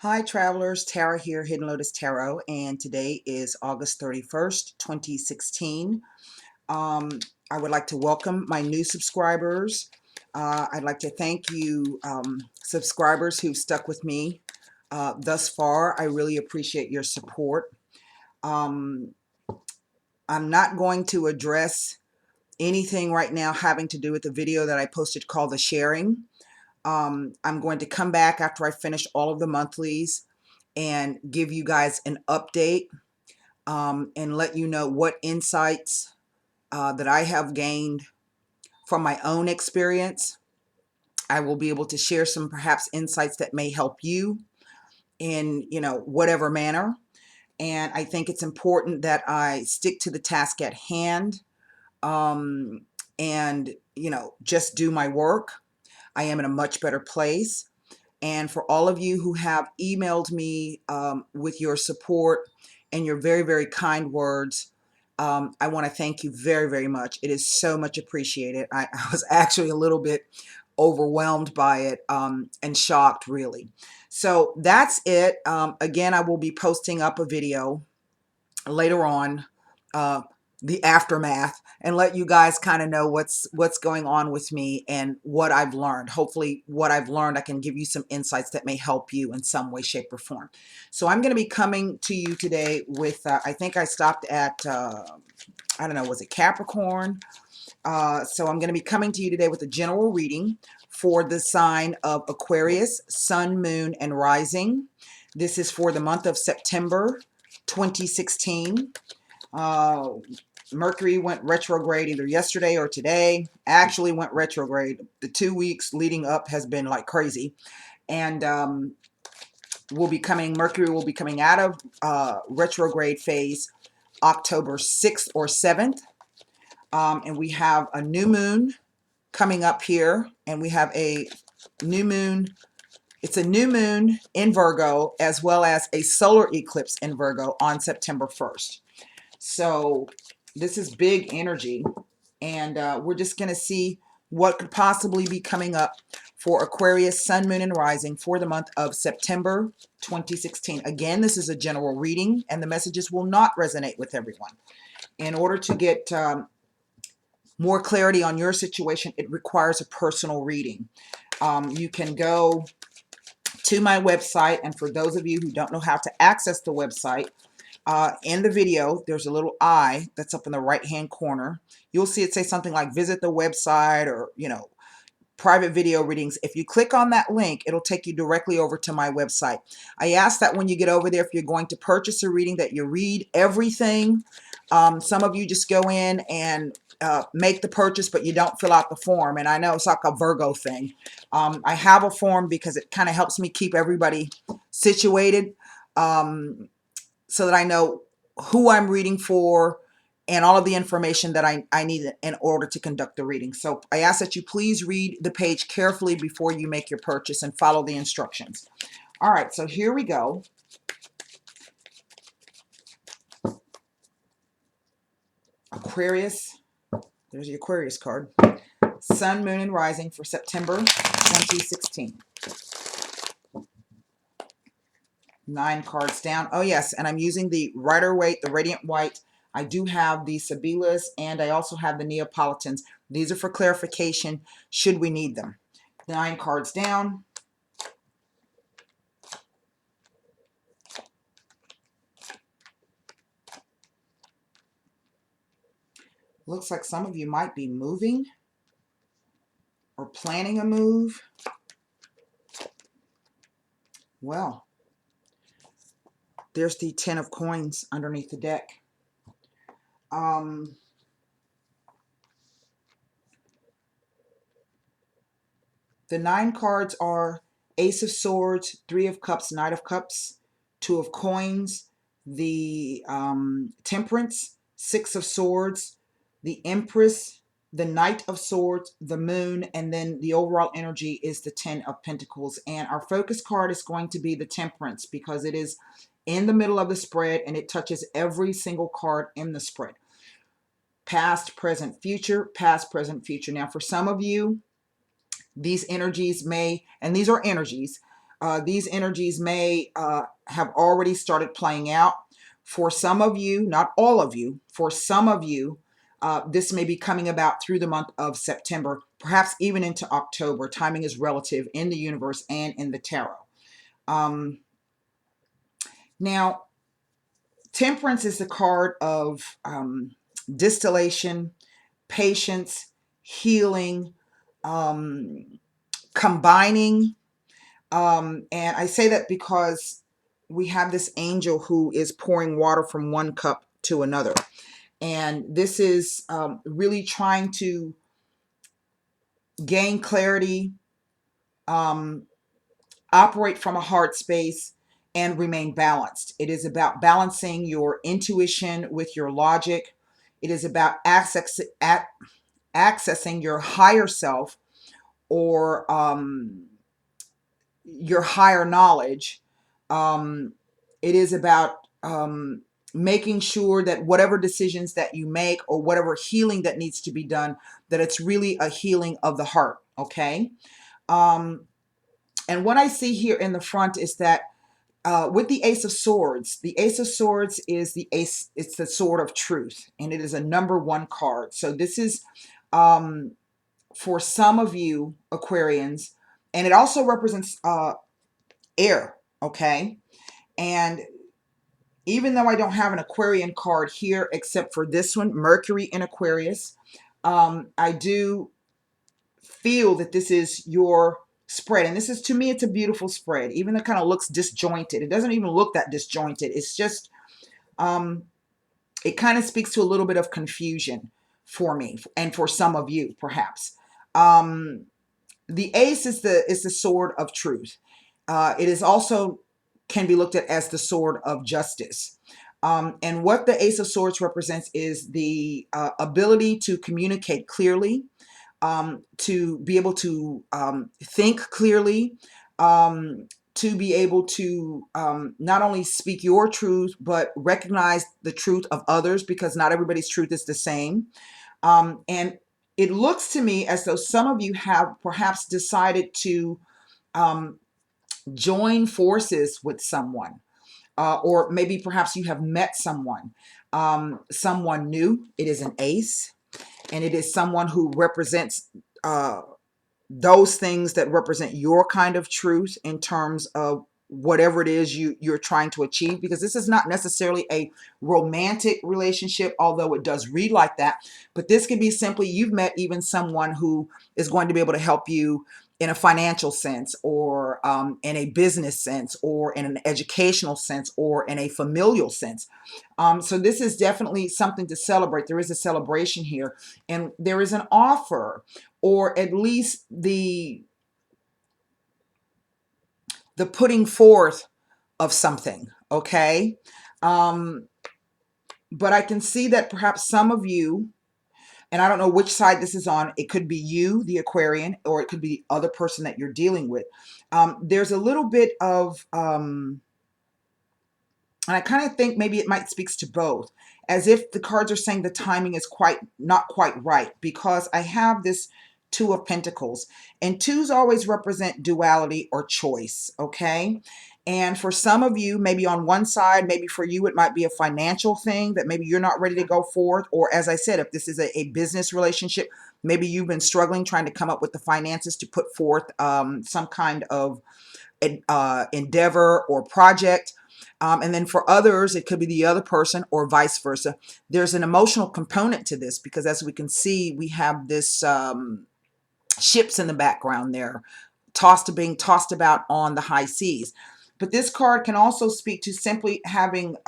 Hi travelers, Tara here, Hiddenlotus Tarot, and today is August 31st, 2016. I would like to welcome my new subscribers. I'd like to thank you subscribers who've stuck with me thus far. I really appreciate your support. Um, I'm not going to address anything right now having to do with the video that I posted called The Sharing. I'm going to come back after I finish all of the monthlies and give you guys an update and let you know what insights that I have gained from my own experience. I will be able to share some perhaps insights that may help you in, whatever manner. And I think it's important that I stick to the task at hand um, and, just do my work. I am in a much better place. And for all of you who have emailed me with your support and your very, very kind words, I want to thank you very, very much. It is so much appreciated. I was actually a little bit overwhelmed by it and shocked, really. So that's it. Again, I will be posting up a video later on, uh, the aftermath, and let you guys kind of know what's going on with me and what I've learned. Hopefully what I've learned, I can give you some insights that may help you in some way, shape, or form. So I'm going to be coming to you today with, I think I stopped at, I don't know, was it Capricorn? So I'm going to be coming to you today with a general reading for the sign of Aquarius, Sun, Moon, and Rising. This is for the month of September 2016. Mercury went retrograde either yesterday or today. Actually went retrograde. The 2 weeks leading up has been like crazy. And Mercury will be coming out of retrograde phase October 6th or 7th. And we have a new moon coming up here. And we have a new moon. It's a new moon in Virgo as well as a solar eclipse in Virgo on September 1st. So this is big energy, and we're just going to see what could possibly be coming up for Aquarius, Sun, Moon, and Rising for the month of September 2016. Again, this is a general reading, and the messages will not resonate with everyone. In order to get more clarity on your situation, it requires a personal reading. You can go to my website, and for those of you who don't know how to access the website, in the video, there's a little eye that's up in the right-hand corner. You'll see it say something like visit the website or, private video readings. If you click on that link, it'll take you directly over to my website. I ask that when you get over there, if you're going to purchase a reading, that you read everything. Some of you just go in and make the purchase, but you don't fill out the form. And I know it's like a Virgo thing. I have a form because it kind of helps me keep everybody situated. So that I know who I'm reading for and all of the information that I need in order to conduct the reading. So I ask that you please read the page carefully before you make your purchase and follow the instructions. All right, so here we go. Aquarius, there's the Aquarius card. Sun, Moon, and Rising for September 2016. 9 cards down. Oh yes, and I'm using the Rider-Waite, the Radiant White. I do have the Sibyllus, and I also have the Neapolitans. These are for clarification should we need them. 9 cards down. Looks like some of you might be moving or planning a move. Well, there's the 10 of coins underneath the deck. The 9 cards are Ace of Swords, 3 of Cups, Knight of Cups, 2 of Coins, the Temperance, 6 of Swords, the Empress, the Knight of Swords, the Moon, and then the overall energy is the 10 of Pentacles. And our focus card is going to be the Temperance because it is in the middle of the spread and it touches every single card in the spread. Past, present, future, past, present, future. Now, for some of you, these energies may, and these are energies, These energies may have already started playing out. For some of you, not all of you, for some of you, this may be coming about through the month of September, perhaps even into October. Timing is relative in the universe and in the tarot. Now, Temperance is the card of distillation, patience, healing, combining. And I say that because we have this angel who is pouring water from one cup to another. And this is really trying to gain clarity, operate from a heart space, and remain balanced. It is about balancing your intuition with your logic. It is about accessing your higher self, or your higher knowledge. It is about making sure that whatever decisions that you make, or whatever healing that needs to be done, that it's really a healing of the heart. Okay. And what I see here in the front is that with the Ace of Swords, the Ace of Swords is the ace, it's the sword of truth, and it is a number one card. So this is for some of you Aquarians, and it also represents air, okay? And even though I don't have an Aquarian card here, except for this one, Mercury in Aquarius, I do feel that this is your spread. And this is, to me, it's a beautiful spread. Even though it kind of looks disjointed. It doesn't even look that disjointed. It's just, it kind of speaks to a little bit of confusion for me, and for some of you, perhaps. The ace is the sword of truth. It is also can be looked at as the sword of justice. And what the Ace of Swords represents is the ability to communicate clearly, to be able to think clearly, to be able to not only speak your truth, but recognize the truth of others, because not everybody's truth is the same. And it looks to me as though some of you have perhaps decided to join forces with someone, or maybe perhaps you have met someone, someone new. It is an ace, and it is someone who represents those things that represent your kind of truth in terms of whatever it is you're trying to achieve, because this is not necessarily a romantic relationship, although it does read like that. But this could be simply you've met even someone who is going to be able to help you in a financial sense, or in a business sense, or in an educational sense, or in a familial sense. So this is definitely something to celebrate. There is a celebration here, and there is an offer, or at least the putting forth of something, okay? But I can see that perhaps some of you, and I don't know which side this is on, it could be you, the Aquarian, or it could be the other person that you're dealing with. There's a little bit of, and I kind of think maybe it might speaks to both, as if the cards are saying the timing is not quite right, because I have this Two of Pentacles, and twos always represent duality or choice, okay? And for some of you, maybe on one side, maybe for you, it might be a financial thing that maybe you're not ready to go forth. Or as I said, if this is a business relationship, maybe you've been struggling trying to come up with the finances to put forth some kind of endeavor or project. And then for others, it could be the other person, or vice versa. There's an emotional component to this, because as we can see, we have this ships in the background there, being tossed about on the high seas. But this card can also speak to simply having,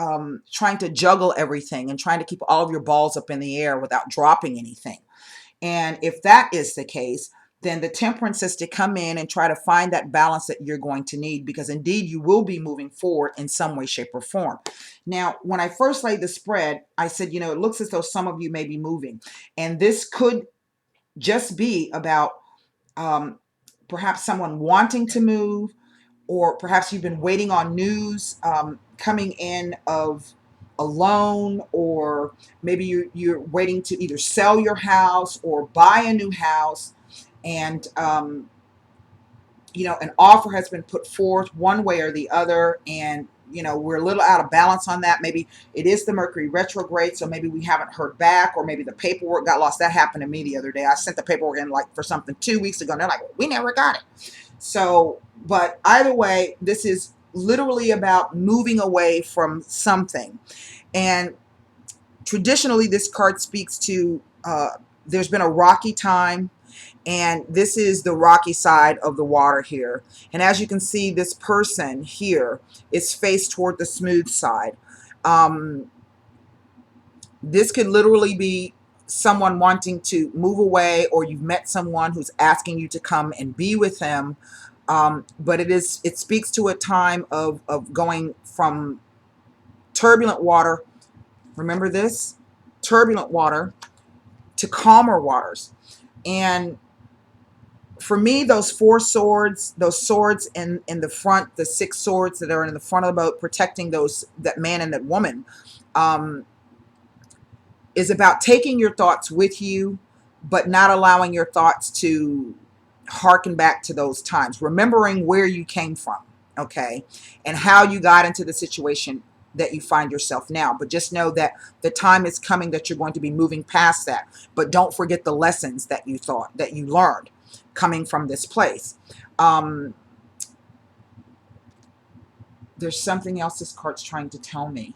trying to juggle everything and trying to keep all of your balls up in the air without dropping anything. And if that is the case, then the Temperance is to come in and try to find that balance that you're going to need, because indeed you will be moving forward in some way, shape, or form. Now, when I first laid the spread, I said, you know, it looks as though some of you may be moving. And this could just be about perhaps someone wanting to move, or perhaps you've been waiting on news coming in of a loan, or maybe you're waiting to either sell your house or buy a new house. And an offer has been put forth one way or the other, and we're a little out of balance on that. Maybe it is the Mercury retrograde, so maybe we haven't heard back, or maybe the paperwork got lost. That happened to me the other day. I sent the paperwork in for something 2 weeks ago, and they're like, we never got it. So, but either way, this is literally about moving away from something. And traditionally, this card speaks to there's been a rocky time, and this is the rocky side of the water here. And as you can see, this person here is faced toward the smooth side. This could literally be someone wanting to move away, or you've met someone who's asking you to come and be with them. But it speaks to a time of going from turbulent water, remember this, turbulent water, to calmer waters. And for me, those 4 swords, those swords in the front, the 6 swords that are in the front of the boat protecting that man and that woman, is about taking your thoughts with you, but not allowing your thoughts to harken back to those times, remembering where you came from, okay, and how you got into the situation that you find yourself now. But just know that the time is coming that you're going to be moving past that. But don't forget the lessons that you learned coming from this place. There's something else this card's trying to tell me.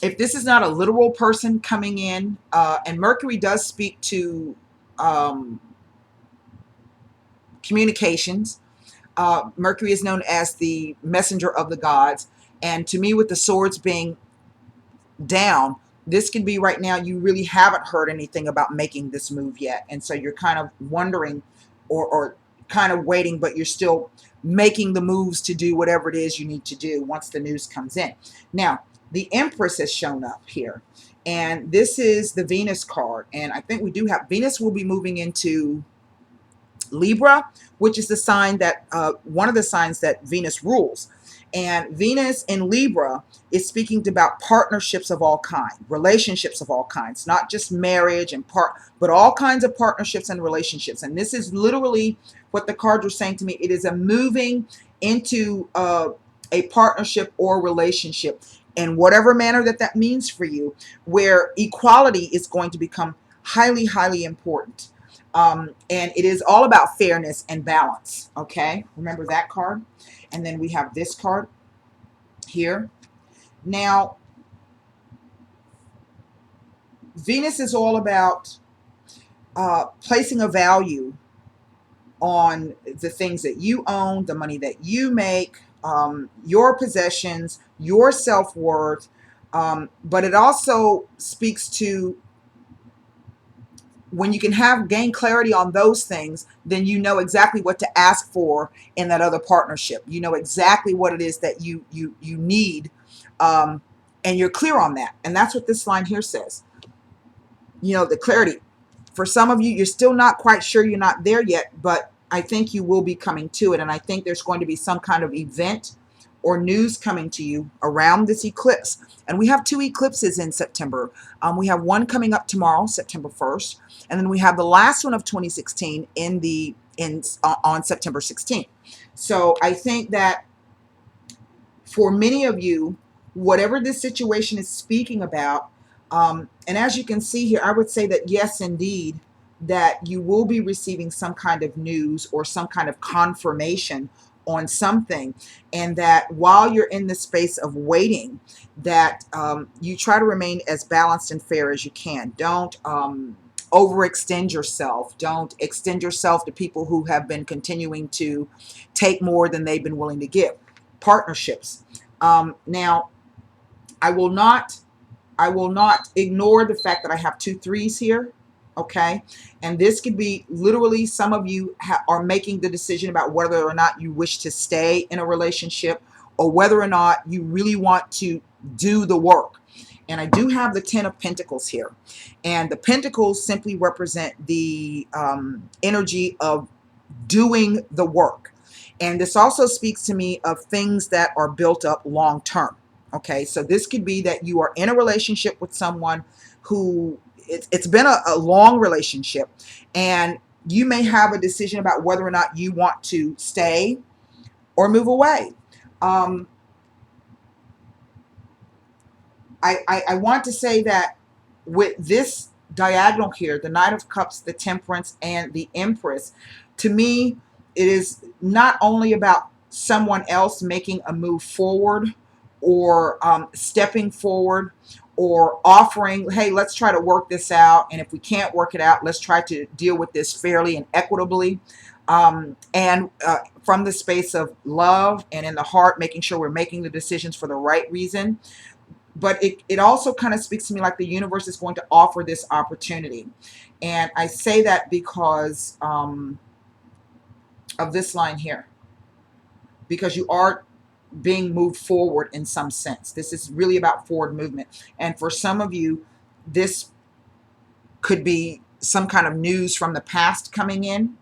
If this is not a literal person coming in, and Mercury does speak to communications. Mercury is known as the messenger of the gods. And to me, with the swords being down, this could be right now you really haven't heard anything about making this move yet. And so you're kind of wondering or kind of waiting, but you're still making the moves to do whatever it is you need to do once the news comes in. Now, the Empress has shown up here. And this is the Venus card. And I think we do have Venus will be moving into Libra, which is the sign that one of the signs that Venus rules. And Venus in Libra is speaking about partnerships of all kinds, relationships of all kinds, not just marriage and but all kinds of partnerships and relationships. And this is literally what the cards are saying to me. It is a moving into a partnership or relationship in whatever manner that means for you, where equality is going to become highly, highly important. And it is all about fairness and balance. Okay, remember that card. And then we have this card here. Now, Venus is all about placing a value on the things that you own, the money that you make, your possessions, your self-worth. But it also speaks to when you can gain clarity on those things, then you know exactly what to ask for in that other partnership. You know exactly what it is that you need, and you're clear on that. And that's what this line here says. The clarity. For some of you, you're still not quite sure, you're not there yet, but I think you will be coming to it. And I think there's going to be some kind of event or news coming to you around this eclipse. And we have 2 eclipses in September. We have one coming up tomorrow, September 1st. And then we have the last one of 2016 on September 16th. So I think that for many of you, whatever this situation is speaking about, and as you can see here, I would say that yes, indeed, that you will be receiving some kind of news or some kind of confirmation on something, and that while you're in the space of waiting, that you try to remain as balanced and fair as you can. Don't overextend yourself. Don't extend yourself to people who have been continuing to take more than they've been willing to give. Partnerships. Now, I will not ignore the fact that I have 2 3s here. Okay, and this could be literally some of you are making the decision about whether or not you wish to stay in a relationship, or whether or not you really want to do the work. And I do have the 10 of Pentacles here, and the Pentacles simply represent the energy of doing the work. And this also speaks to me of things that are built up long term. Okay, so this could be that you are in a relationship with someone who it's been a long relationship, and you may have a decision about whether or not you want to stay or move away. Um, I want to say that with this diagonal here, the Knight of Cups, the Temperance, and the Empress, to me, it is not only about someone else making a move forward or stepping forward or offering, hey, let's try to work this out. And if we can't work it out, let's try to deal with this fairly and equitably. And from the space of love and in the heart, making sure we're making the decisions for the right reason. But it also kind of speaks to me like the universe is going to offer this opportunity. And I say that because of this line here, because you are being moved forward in some sense. This is really about forward movement. And for some of you, this could be some kind of news from the past coming in.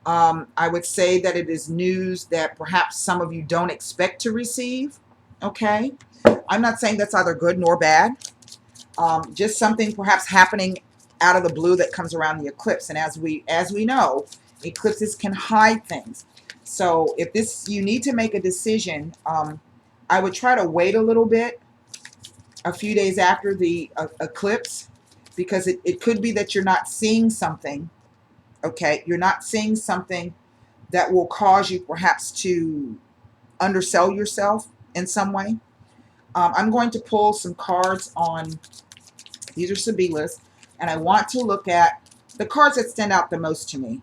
I would say that it is news that perhaps some of you don't expect to receive. Okay. I'm not saying that's either good nor bad. Just something perhaps happening out of the blue that comes around the eclipse. And as we know, eclipses can hide things. So if you need to make a decision, I would try to wait a little bit, a few days after the eclipse, because it could be that you're not seeing something. Okay, you're not seeing something that will cause you perhaps to undersell yourself in some way. I'm going to pull some cards on, these are Sabila's, and I want to look at the cards that stand out the most to me.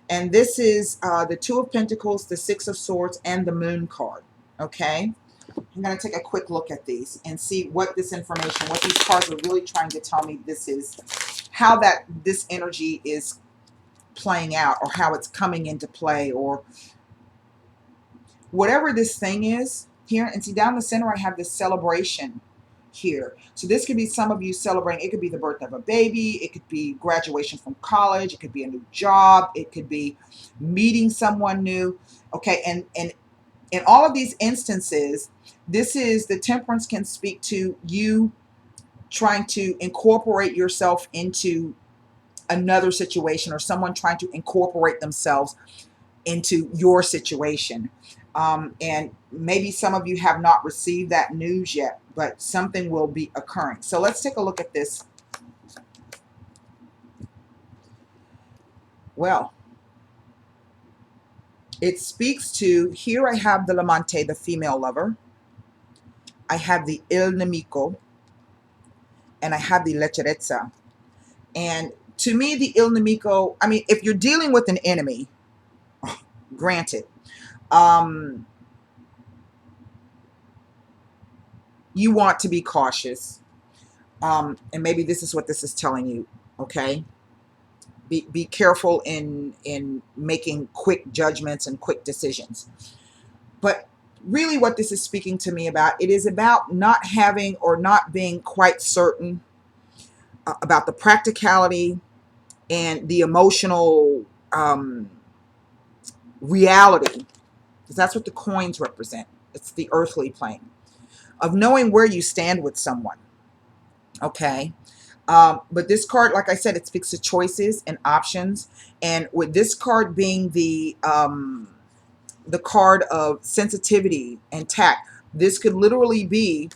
And this is the Two of Pentacles, the Six of Swords, and the Moon card. Okay? I'm going to take a quick look at these and see what this information, what these cards are really trying to tell me this is, how this energy is playing out, or how it's coming into play, or whatever this thing is here. And see, down the center I have this celebration here. So this could be some of you celebrating. It could be the birth of a baby. It could be graduation from college. It could be a new job. It could be meeting someone new. Okay, and in all of these instances, this is, the Temperance can speak to you trying to incorporate yourself into another situation, or someone trying to incorporate themselves into your situation. And maybe some of you have not received that news yet, but something will be occurring. So let's take a look at this. Well, it speaks to, here I have the Lamante, the female lover. I have the Il Nemico, and I have the Lecherezza. And to me, the Il Nemico, I mean, if you're dealing with an enemy, granted, you want to be cautious. And maybe this is what this is telling you, okay? Be careful in making quick judgments and quick decisions. But really what this is speaking to me about, it is about not having, or not being quite certain about the practicality and the emotional reality, because that's what the coins represent. It's the earthly plane of knowing where you stand with someone. Okay. But this card, like I said, it speaks to choices and options. And with this card being the card of sensitivity and tact, this could literally be,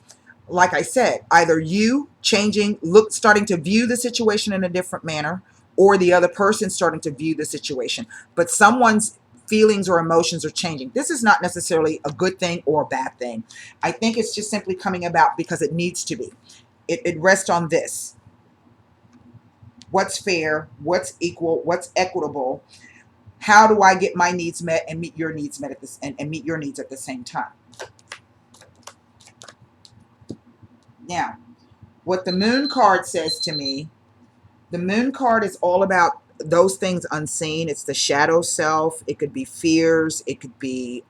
like I said, either you changing, starting to view the situation in a different manner, or the other person starting to view the situation. But someone's feelings or emotions are changing. This is not necessarily a good thing or a bad thing. I think it's just simply coming about because it needs to be. It rests on this. What's fair? What's equal? What's equitable? How do I get my needs met and meet your needs met at this, and meet your needs at the same time? Now, what the Moon card says to me, the Moon card is all about those things unseen. It's the shadow self. It could be fears. It could be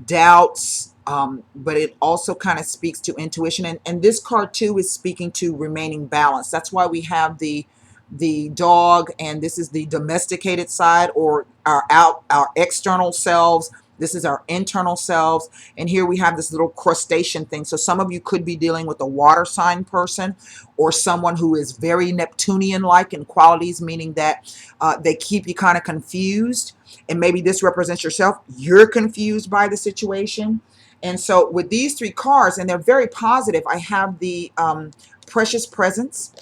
doubts. But it also kind of speaks to intuition. And this card too is speaking to remaining balanced. That's why we have the dog, and this is the domesticated side, or our external selves, This is our internal selves. And here we have this little crustacean thing. So some of you could be dealing with a water sign person or someone who is very Neptunian-like in qualities, meaning that they keep you kind of confused. And maybe this represents yourself. You're confused by the situation. And so with these three cards, and they're very positive, I have the Precious Presence,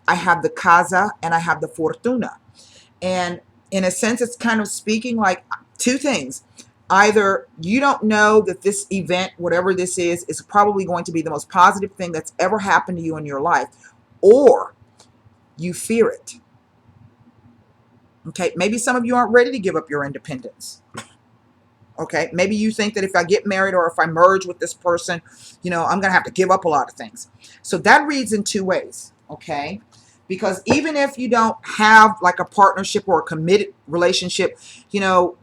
I have the Casa, and I have the Fortuna. And in a sense, it's kind of speaking like two things. Either you don't know that this event, whatever this is probably going to be the most positive thing that's ever happened to you in your life, or you fear it. Okay, maybe some of you aren't ready to give up your independence. Okay, maybe you think that if I get married or if I merge with this person, I'm going to have to give up a lot of things. So that reads in two ways, okay? Because even if you don't have like a partnership or a committed relationship,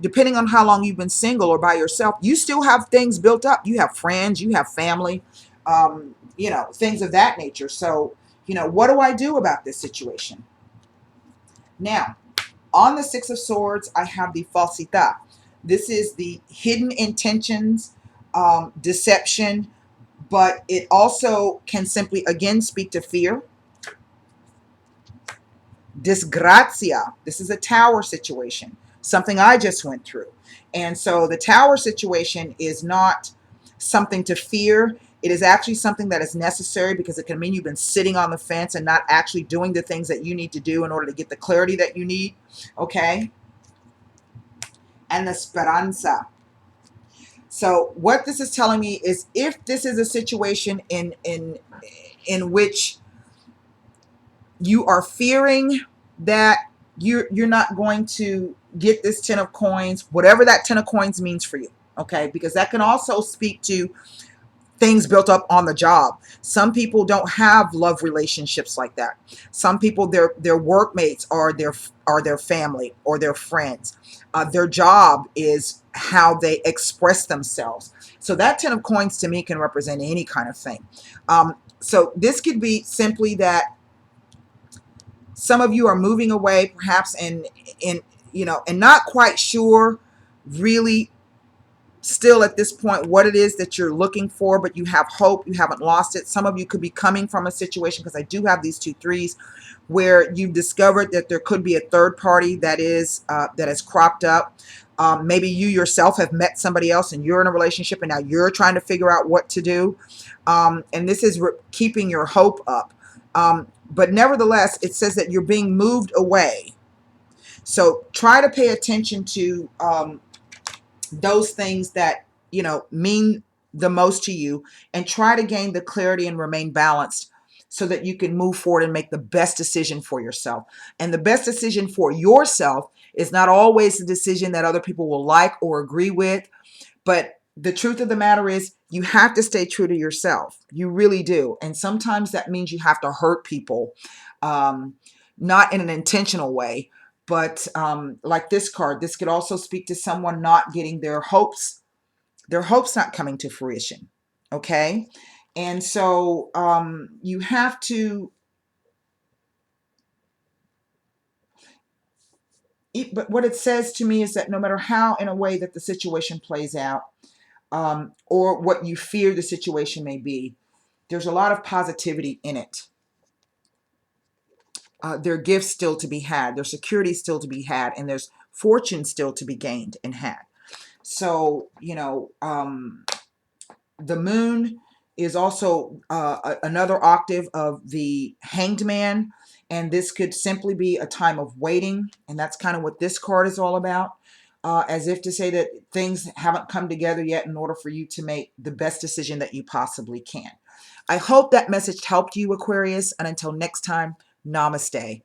depending on how long you've been single or by yourself, you still have things built up. You have friends, you have family, things of that nature. So, what do I do about this situation? Now, on the Six of Swords, I have the Falsità. This is the hidden intentions, deception, but it also can simply, again, speak to fear. Disgrazia. This is a tower situation, something I just went through. And so the tower situation is not something to fear. It is actually something that is necessary because it can mean you've been sitting on the fence and not actually doing the things that you need to do in order to get the clarity that you need. Okay? And the Speranza. So what this is telling me is if this is a situation in which you are fearing that you're not going to get this 10 of coins, whatever that 10 of coins means for you, okay? Because that can also speak to things built up on the job. Some people don't have love relationships like that. Some people, their workmates are their family or their friends. Their job is how they express themselves. So that 10 of coins to me can represent any kind of thing. So this could be simply that some of you are moving away, perhaps, and not quite sure really still at this point what it is that you're looking for, but you have hope, you haven't lost it. Some of you could be coming from a situation, because I do have these 2 3s, where you've discovered that there could be a third party that has cropped up. Maybe you yourself have met somebody else and you're in a relationship and now you're trying to figure out what to do. And this is keeping your hope up. But nevertheless, it says that you're being moved away. So try to pay attention to those things that, mean the most to you, and try to gain the clarity and remain balanced so that you can move forward and make the best decision for yourself. And the best decision for yourself is not always the decision that other people will like or agree with. But the truth of the matter is you have to stay true to yourself. You really do. And sometimes that means you have to hurt people, not in an intentional way. But like this card, this could also speak to someone not getting their hopes not coming to fruition. Okay? And so you have to, but what it says to me is that no matter how, in a way, that the situation plays out, or what you fear the situation may be, there's a lot of positivity in it. There are gifts still to be had, there's security still to be had, and there's fortune still to be gained and had. So, the moon is also another octave of the Hanged Man, and this could simply be a time of waiting, and that's kind of what this card is all about, as if to say that things haven't come together yet in order for you to make the best decision that you possibly can. I hope that message helped you, Aquarius, and until next time, namaste.